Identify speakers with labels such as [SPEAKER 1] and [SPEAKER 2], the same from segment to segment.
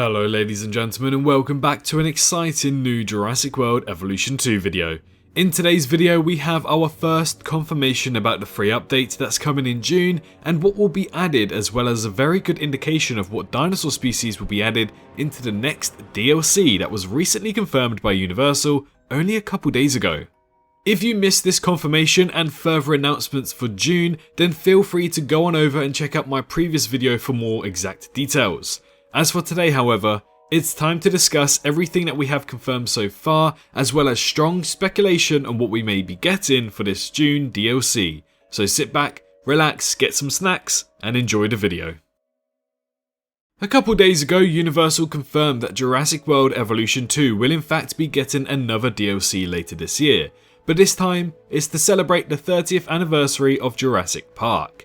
[SPEAKER 1] Hello ladies and gentlemen, and welcome back to an exciting new Jurassic World Evolution 2 video. In today's video we have our first confirmation about the free update that's coming in June and what will be added, as well as a very good indication of what dinosaur species will be added into the next DLC that was recently confirmed by Universal only a couple days ago. If you missed this confirmation and further announcements for June, then feel free to go on over and check out my previous video for more exact details. As for today, however, it's time to discuss everything that we have confirmed so far, as well as strong speculation on what we may be getting for this June DLC. So sit back, relax, get some snacks, and enjoy the video. A couple days ago, Universal confirmed that Jurassic World Evolution 2 will in fact be getting another DLC later this year, but this time it's to celebrate the 30th anniversary of Jurassic Park.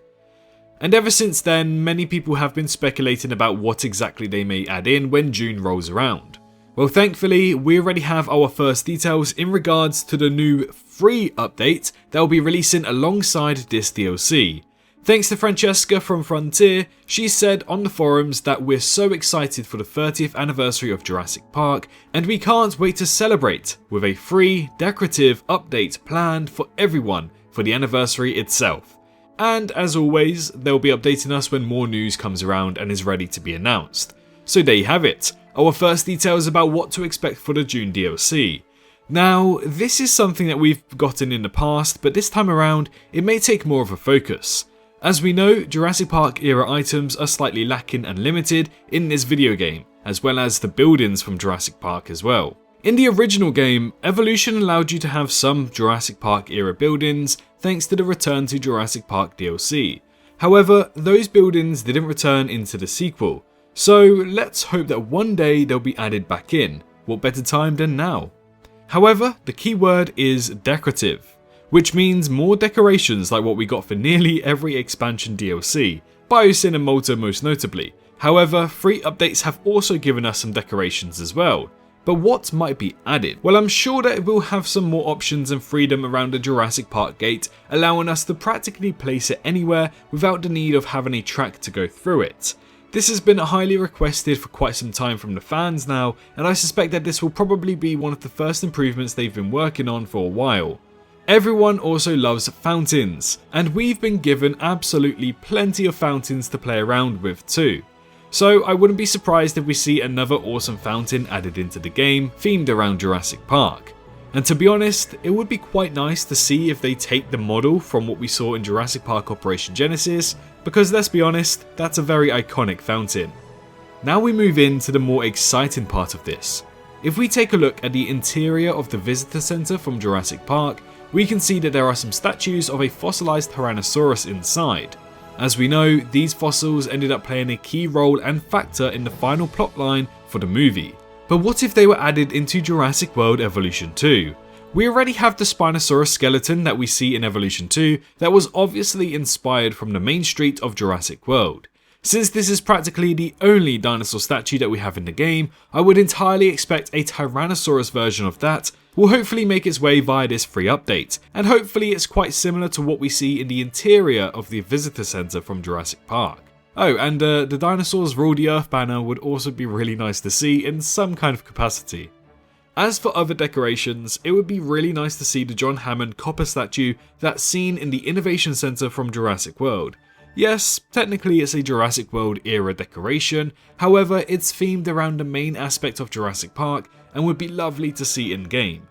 [SPEAKER 1] And ever since then, many people have been speculating about what exactly they may add in when June rolls around. Well, thankfully, we already have our first details in regards to the new free update that will be releasing alongside this DLC. Thanks to Francesca from Frontier, she said on the forums that we're so excited for the 30th anniversary of Jurassic Park, and we can't wait to celebrate with a free, decorative update planned for everyone for the anniversary itself. And as always, they'll be updating us when more news comes around and is ready to be announced. So there you have it, our first details about what to expect for the June DLC. Now, this is something that we've gotten in the past, but this time around, it may take more of a focus. As we know, Jurassic Park era items are slightly lacking and limited in this video game, as well as the buildings from Jurassic Park as well. In the original game, Evolution allowed you to have some Jurassic Park era buildings thanks to the Return to Jurassic Park DLC. However, those buildings didn't return into the sequel, so let's hope that one day they'll be added back in. What better time than now? However, the key word is decorative, which means more decorations like what we got for nearly every expansion DLC, Biosyn and Malta most notably. However, free updates have also given us some decorations as well. But what might be added? Well, I'm sure that it will have some more options and freedom around the Jurassic Park gate, allowing us to practically place it anywhere without the need of having a track to go through it. This has been highly requested for quite some time from the fans now, and I suspect that this will probably be one of the first improvements they've been working on for a while. Everyone also loves fountains, and we've been given absolutely plenty of fountains to play around with too. So I wouldn't be surprised if we see another awesome fountain added into the game, themed around Jurassic Park. And to be honest, it would be quite nice to see if they take the model from what we saw in Jurassic Park Operation Genesis, because let's be honest, that's a very iconic fountain. Now we move into the more exciting part of this. If we take a look at the interior of the visitor center from Jurassic Park, we can see that there are some statues of a fossilized Tyrannosaurus inside. As we know, these fossils ended up playing a key role and factor in the final plotline for the movie. But what if they were added into Jurassic World Evolution 2? We already have the Spinosaurus skeleton that we see in Evolution 2 that was obviously inspired from the main street of Jurassic World. Since this is practically the only dinosaur statue that we have in the game, I would entirely expect a Tyrannosaurus version of that will hopefully make its way via this free update, and hopefully it's quite similar to what we see in the interior of the visitor center from Jurassic Park. Oh, and the dinosaurs rule the earth banner would also be really nice to see in some kind of capacity. As for other decorations, it would be really nice to see the John Hammond copper statue that's seen in the Innovation Center from Jurassic World. Yes, technically it's a Jurassic World era decoration, however it's themed around the main aspect of Jurassic Park and would be lovely to see in game.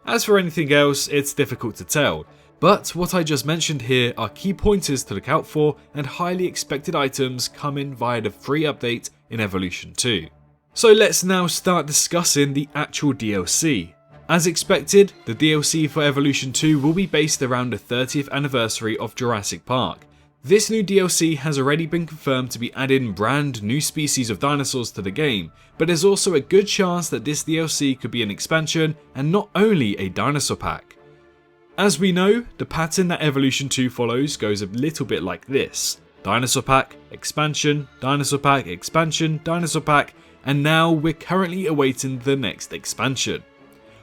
[SPEAKER 1] As for anything else, it's difficult to tell, but what I just mentioned here are key pointers to look out for and highly expected items coming via the free update in Evolution 2. So let's now start discussing the actual DLC. As expected, the DLC for Evolution 2 will be based around the 30th anniversary of Jurassic Park. This new DLC has already been confirmed to be adding brand new species of dinosaurs to the game, but there's also a good chance that this DLC could be an expansion and not only a dinosaur pack. As we know, the pattern that Evolution 2 follows goes a little bit like this: dinosaur pack, expansion, dinosaur pack, expansion, dinosaur pack, and now we're currently awaiting the next expansion.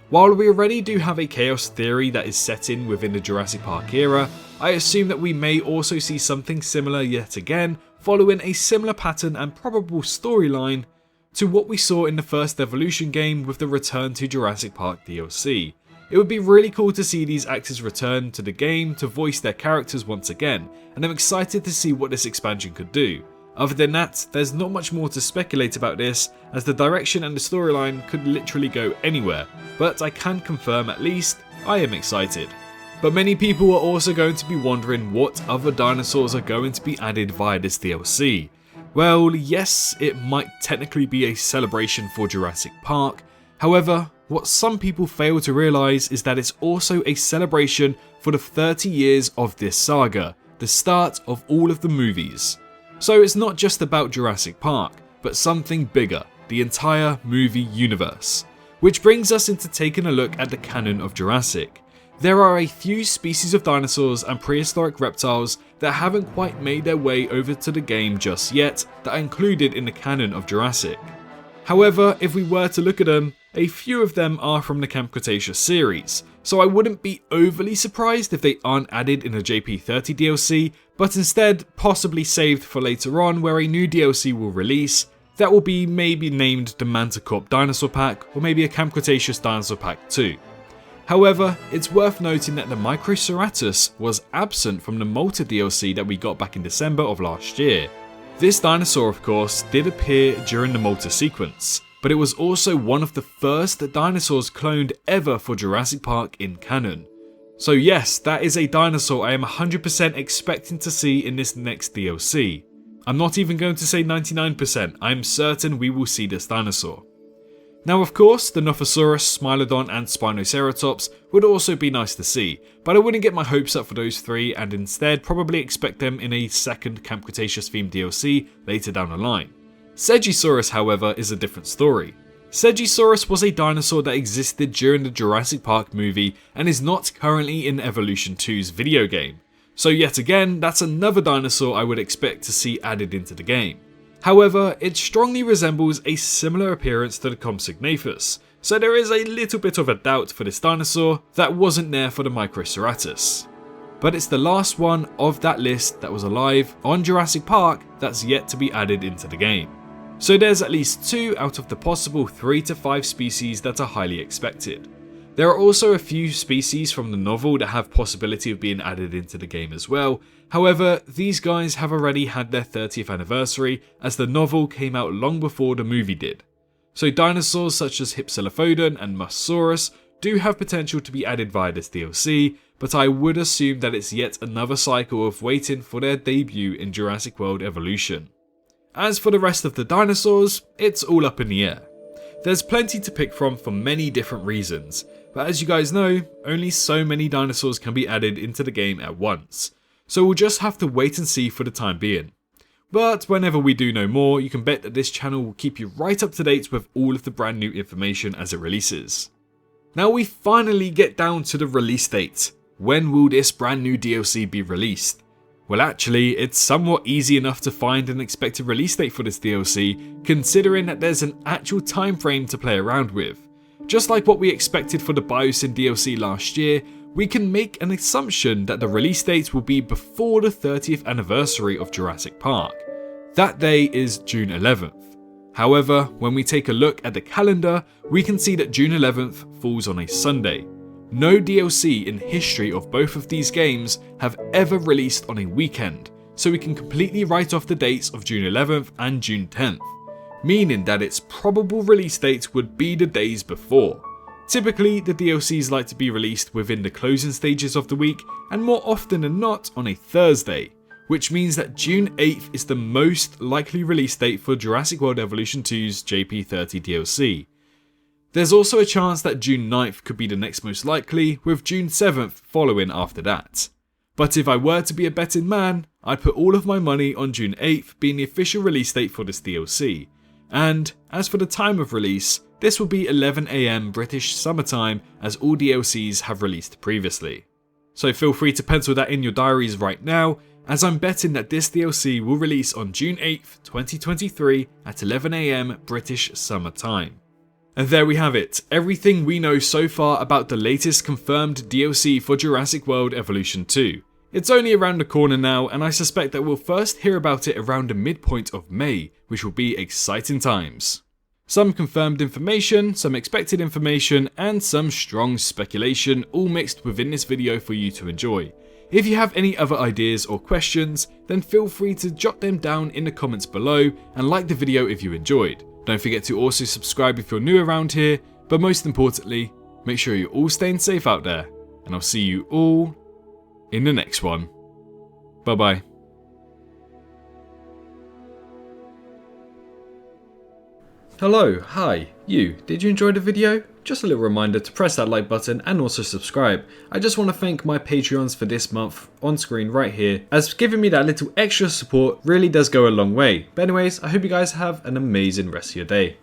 [SPEAKER 1] While we already do have a Chaos Theory that is set in within the Jurassic Park era, I assume that we may also see something similar yet again, following a similar pattern and probable storyline to what we saw in the first Evolution game with the Return to Jurassic Park DLC. It would be really cool to see these actors return to the game to voice their characters once again, and I'm excited to see what this expansion could do. Other than that, there's not much more to speculate about this, as the direction and the storyline could literally go anywhere, but I can confirm at least I am excited. But many people are also going to be wondering what other dinosaurs are going to be added via this DLC. Well, yes, it might technically be a celebration for Jurassic Park. However, what some people fail to realise is that it's also a celebration for the 30 years of this saga, the start of all of the movies. So it's not just about Jurassic Park, but something bigger, the entire movie universe. Which brings us into taking a look at the canon of Jurassic. There are a few species of dinosaurs and prehistoric reptiles that haven't quite made their way over to the game just yet that are included in the canon of Jurassic. However, if we were to look at them, a few of them are from the Camp Cretaceous series, so I wouldn't be overly surprised if they aren't added in the JP30 DLC, but instead possibly saved for later on where a new DLC will release that will be maybe named the Manticorp Dinosaur Pack or maybe a Camp Cretaceous Dinosaur Pack 2. However, it's worth noting that the Microceratus was absent from the Malta DLC that we got back in December of last year. This dinosaur, of course, did appear during the Malta sequence, but it was also one of the first dinosaurs cloned ever for Jurassic Park in canon. So yes, that is a dinosaur I am 100% expecting to see in this next DLC. I'm not even going to say 99%, I am certain we will see this dinosaur. Now of course, the Nothosaurus, Smilodon and Spinoceratops would also be nice to see, but I wouldn't get my hopes up for those three and instead probably expect them in a second Camp Cretaceous themed DLC later down the line. Stegosaurus, however, is a different story. Stegosaurus was a dinosaur that existed during the Jurassic Park movie and is not currently in Evolution 2's video game. So yet again, that's another dinosaur I would expect to see added into the game. However, it strongly resembles a similar appearance to the Compsognathus, so there is a little bit of a doubt for this dinosaur that wasn't there for the Microceratus. But it's the last one of that list that was alive on Jurassic Park that's yet to be added into the game. So there's at least 2 out of the possible 3 to 5 species that are highly expected. There are also a few species from the novel that have possibility of being added into the game as well. However, these guys have already had their 30th anniversary as the novel came out long before the movie did. So dinosaurs such as Hypsilophodon and Mosasaurus do have potential to be added via this DLC, but I would assume that it's yet another cycle of waiting for their debut in Jurassic World Evolution. As for the rest of the dinosaurs, it's all up in the air. There's plenty to pick from for many different reasons, but as you guys know, only so many dinosaurs can be added into the game at once, so we'll just have to wait and see for the time being. But whenever we do know more, you can bet that this channel will keep you right up to date with all of the brand new information as it releases. Now we finally get down to the release date. When will this brand new DLC be released? Well actually, it's somewhat easy enough to find an expected release date for this DLC, considering that there's an actual time frame to play around with. Just like what we expected for the Biosyn DLC last year, we can make an assumption that the release date will be before the 30th anniversary of Jurassic Park. That day is June 11th. However, when we take a look at the calendar, we can see that June 11th falls on a Sunday. No DLC in history of both of these games have ever released on a weekend, so we can completely write off the dates of June 11th and June 10th, meaning that its probable release date would be the days before. Typically, the DLCs like to be released within the closing stages of the week, and more often than not on a Thursday, which means that June 8th is the most likely release date for Jurassic World Evolution 2's JP30 DLC. There's also a chance that June 9th could be the next most likely, with June 7th following after that. But if I were to be a betting man, I'd put all of my money on June 8th being the official release date for this DLC. And as for the time of release, this will be 11 AM British summertime as all DLCs have released previously. So feel free to pencil that in your diaries right now, as I'm betting that this DLC will release on June 8th, 2023 at 11 AM British summertime. And there we have it, everything we know so far about the latest confirmed DLC for Jurassic World Evolution 2. It's only around the corner now, and I suspect that we'll first hear about it around the midpoint of May, which will be exciting times. Some confirmed information, some expected information, and some strong speculation all mixed within this video for you to enjoy. If you have any other ideas or questions, then feel free to jot them down in the comments below and like the video if you enjoyed. Don't forget to also subscribe if you're new around here, but most importantly, make sure you're all staying safe out there, and I'll see you all in the next one. Bye bye. Hello, hi, you. Did you enjoy the video? Just a little reminder to press that like button and also subscribe. I just want to thank my Patreons for this month on screen right here, as giving me that little extra support really does go a long way. But anyways, I hope you guys have an amazing rest of your day.